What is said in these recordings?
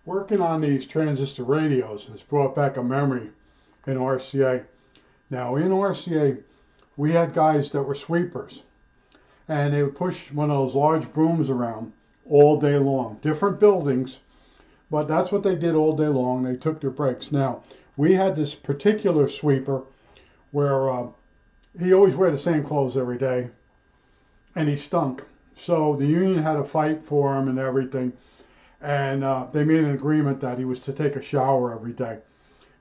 Working on these transistor radios has brought back a memory in RCA. Now, in RCA, we had guys that were sweepers, and they would push one of those large brooms around all day long. Different buildings, but that's what they did all day long. They took their breaks. Now, we had this particular sweeper where he always wore the same clothes every day, and he stunk. So the union had to fight for him and everything. And they made an agreement that he was to take a shower every day.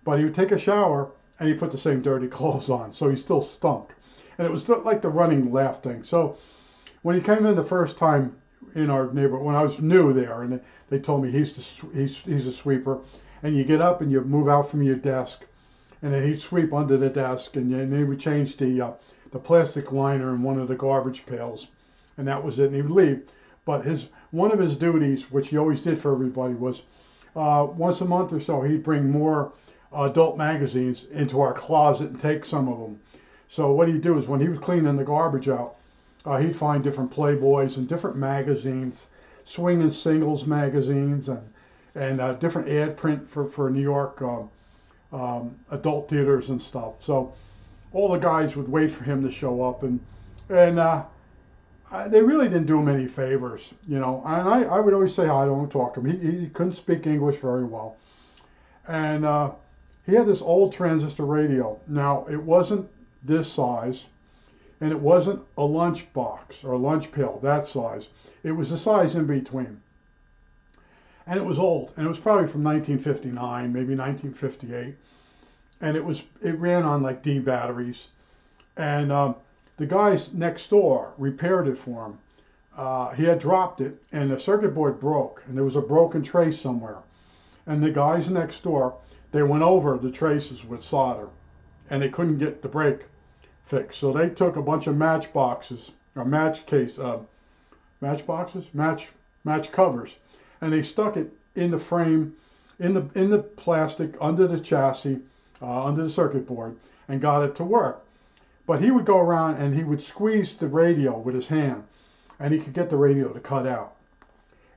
But he would take a shower and he put the same dirty clothes on, so he still stunk. And it was like the running laugh thing. So when he came in the first time in our neighborhood, when I was new there, and they told me he's a sweeper, and you get up and you move out from your desk, and then he'd sweep under the desk, and then he would change the plastic liner in one of the garbage pails, and that was it, and he would leave. But one of his duties, which he always did for everybody, was once a month or so he'd bring more adult magazines into our closet and take some of them. So what he'd do is when he was cleaning the garbage out, he'd find different Playboys and different magazines, swinging singles magazines, and different ad print for New York adult theaters and stuff. So all the guys would wait for him to show up, and they really didn't do him any favors, you know. And I would always say hi to him, talk to him. He couldn't speak English very well, and he had this old transistor radio. Now it wasn't this size, and it wasn't a lunch box or a lunch pail that size. It was the size in between, and it was old, and it was probably from 1959, maybe 1958, and it ran on like D batteries, and the guys next door repaired it for him. He had dropped it, and the circuit board broke, and there was a broken trace somewhere. And the guys next door, they went over the traces with solder, and they couldn't get the break fixed. So they took a bunch of match boxes, or match covers, and they stuck it in the frame, in the plastic, under the chassis, under the circuit board, and got it to work. But he would go around and he would squeeze the radio with his hand, and he could get the radio to cut out.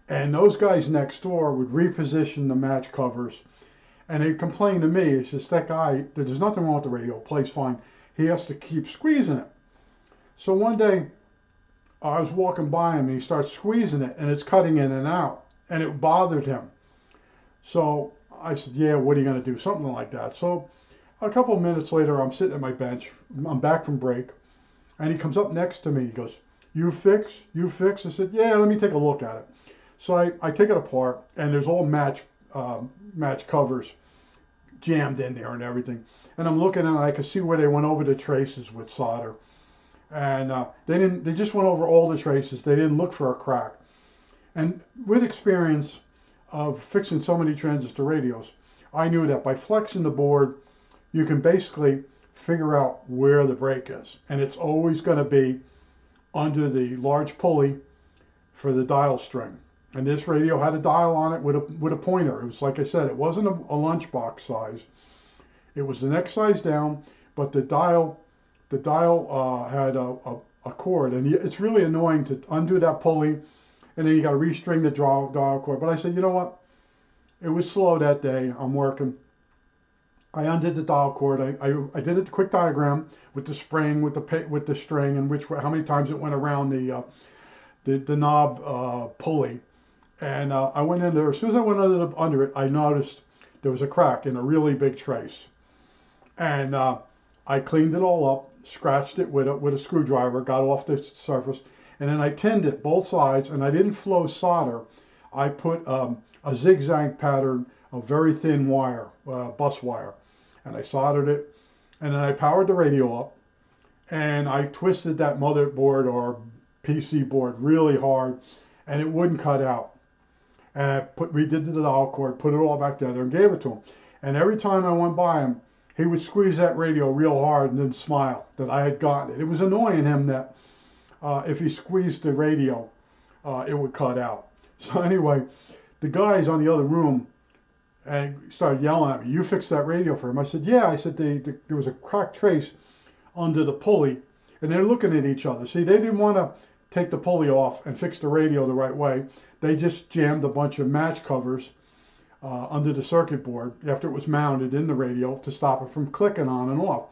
And those guys next door would reposition the match covers, and they'd complain to me. It's just that guy, there's nothing wrong with the radio, it plays fine. He has to keep squeezing it. So one day, I was walking by him and he starts squeezing it, and it's cutting in and out, and it bothered him. So I said, yeah, what are you going to do? Something like that. So a couple of minutes later, I'm sitting at my bench. I'm back from break, and he comes up next to me. He goes, "You fix? You fix?" I said, "Yeah, let me take a look at it." So I take it apart, and there's all match covers jammed in there and everything. And I'm looking at it, I could see where they went over the traces with solder, and they just went over all the traces. They didn't look for a crack. And with experience of fixing so many transistor radios, I knew that by flexing the board, you can basically figure out where the break is. And it's always going to be under the large pulley for the dial string. And this radio had a dial on it with a pointer. It was, like I said, it wasn't a lunchbox size. It was the next size down, but the dial had a cord. And it's really annoying to undo that pulley, and then you got to restring the dial cord. But I said, you know what? It was slow that day. I'm working. I undid the dial cord. I did a quick diagram with the spring, with the string, and how many times it went around the knob pulley. And I went in there. As soon as I went under it, I noticed there was a crack in a really big trace. And I cleaned it all up, scratched it with a screwdriver, got off the surface, and then I tinned it both sides. And I didn't flow solder. I put a zigzag pattern of very thin wire, bus wire. And I soldered it, and then I powered the radio up, and I twisted that motherboard or PC board really hard, and it wouldn't cut out. And I redid the dial cord, put it all back together, and gave it to him. And every time I went by him, he would squeeze that radio real hard and then smile that I had gotten it. It was annoying him that if he squeezed the radio, it would cut out. So anyway, the guys on the other room and started yelling at me, "You fixed that radio for him?" I said, "Yeah." I said, there was a cracked trace under the pulley, and they're looking at each other. See, they didn't want to take the pulley off and fix the radio the right way. They just jammed a bunch of match covers under the circuit board after it was mounted in the radio to stop it from clicking on and off.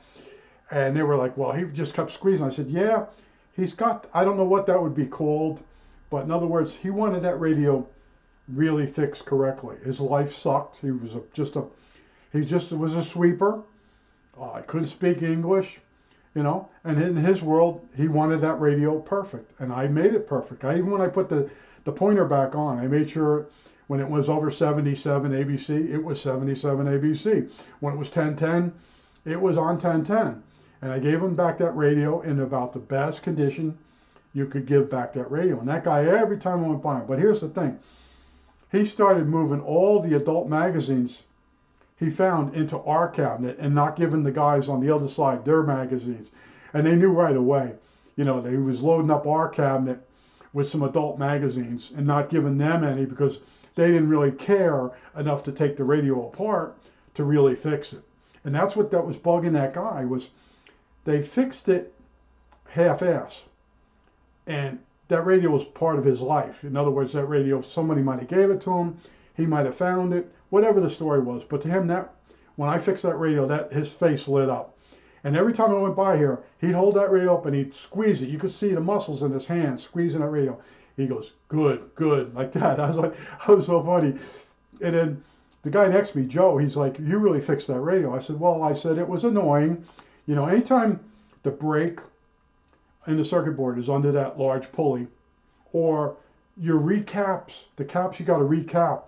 And they were like, well, he just kept squeezing. I said, yeah, he's got, I don't know what that would be called, but in other words, he wanted that radio really fixed correctly. His life sucked. He was he just was a sweeper. I couldn't speak English, you know, and in his world, he wanted that radio perfect. And I made it perfect. Even when I put the pointer back on, I made sure when it was over 77 ABC, it was 77 ABC. When it was 1010, it was on 1010. And I gave him back that radio in about the best condition you could give back that radio. And that guy, every time I went by him, but here's the thing. He started moving all the adult magazines he found into our cabinet and not giving the guys on the other side their magazines. And they knew right away, you know, that he was loading up our cabinet with some adult magazines and not giving them any because they didn't really care enough to take the radio apart to really fix it. And that's what that was bugging that guy, was they fixed it half-ass. And that radio was part of his life. In other words, that radio, somebody might have gave it to him, he might have found it, whatever the story was. But to him, that when I fixed that radio, that his face lit up. And every time I went by here, he'd hold that radio up and he'd squeeze it. You could see the muscles in his hands squeezing that radio. He goes, good, good, like that. I was like, that was so funny. And then the guy next to me, Joe, he's like, you really fixed that radio. I said, well, I said, it was annoying. You know, anytime the brake in the circuit board is under that large pulley, or your recaps, the caps you got to recap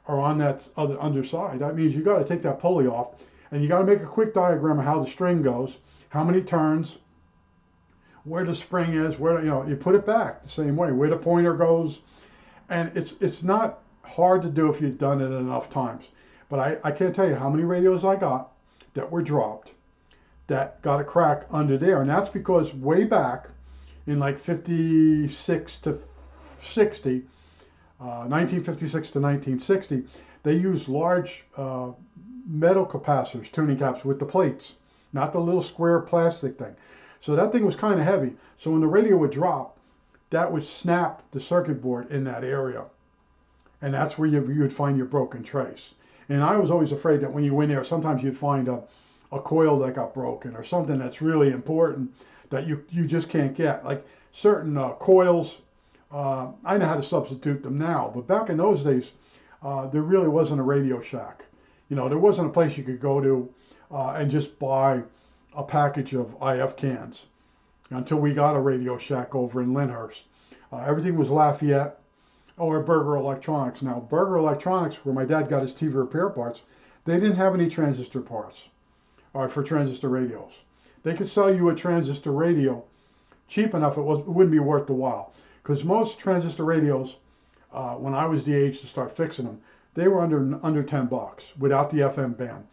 are on that other underside. That means you got to take that pulley off, and you got to make a quick diagram of how the string goes, how many turns, where the spring is, where, you know, you put it back the same way, where the pointer goes. And it's not hard to do if you've done it enough times. But I can't tell you how many radios I got that were dropped that got a crack under there. And that's because way back in like 56 to 60, 1956 to 1960, they used large metal capacitors, tuning caps with the plates, not the little square plastic thing. So that thing was kind of heavy. So when the radio would drop, that would snap the circuit board in that area. And that's where you would find your broken trace. And I was always afraid that when you went there, sometimes you'd find a coil that got broken or something that's really important that you just can't get. Like certain coils, I know how to substitute them now, but back in those days, there really wasn't a Radio Shack. You know, there wasn't a place you could go to and just buy a package of IF cans until we got a Radio Shack over in Lyndhurst. Everything was Lafayette or Berger Electronics. Now, Berger Electronics, where my dad got his TV repair parts, they didn't have any transistor parts for transistor radios. They could sell you a transistor radio cheap enough it wouldn't be worth the while. Because most transistor radios, when I was the age to start fixing them, they were under 10 bucks without the FM band.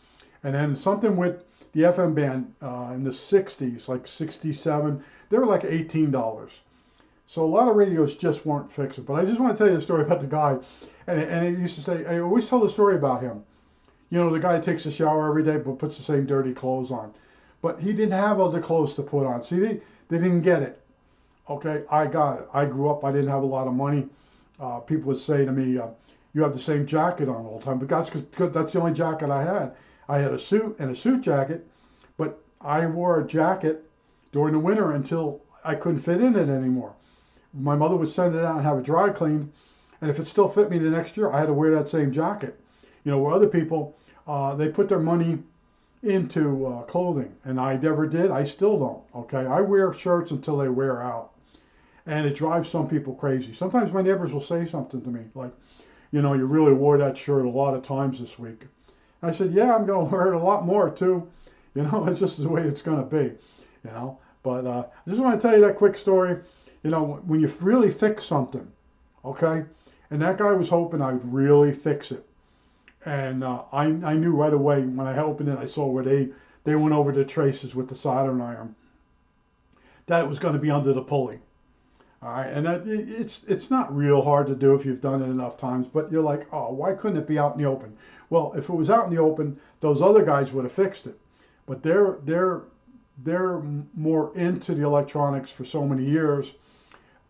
And then something with the FM band in the 60s, like 67, they were like $18. So a lot of radios just weren't fixable. But I just want to tell you the story about the guy. And it used to say, I always tell the story about him. You know, the guy takes a shower every day but puts the same dirty clothes on. But he didn't have other clothes to put on. See, they didn't get it. Okay, I got it. I grew up, I didn't have a lot of money. People would say to me, you have the same jacket on all the time. But that's because that's the only jacket I had. I had a suit and a suit jacket, but I wore a jacket during the winter until I couldn't fit in it anymore. My mother would send it out and have it dry cleaned, and if it still fit me the next year, I had to wear that same jacket. You know, where other people, they put their money into clothing, and I never did. I still don't, okay? I wear shirts until they wear out, and it drives some people crazy. Sometimes my neighbors will say something to me, like, you know, you really wore that shirt a lot of times this week. I said, yeah, I'm going to wear it a lot more, too. You know, it's just the way it's going to be, you know. But I just want to tell you that quick story. You know, when you really fix something, okay, and that guy was hoping I'd really fix it. And I knew right away when I opened it, I saw where they went over the traces with the soldering iron, that it was going to be under the pulley. All right, and it's not real hard to do if you've done it enough times, but you're like, oh, why couldn't it be out in the open? Well, if it was out in the open, those other guys would have fixed it. But they're more into the electronics for so many years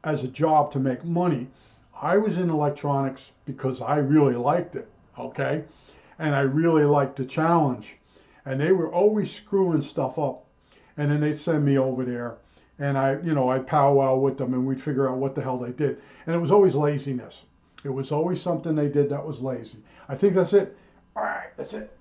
as a job to make money. I was in electronics because I really liked it. okay? And I really liked the challenge. And they were always screwing stuff up. And then they'd send me over there, and I'd powwow with them, and we'd figure out what the hell they did. And it was always laziness. It was always something they did that was lazy. I think that's it. All right, that's it.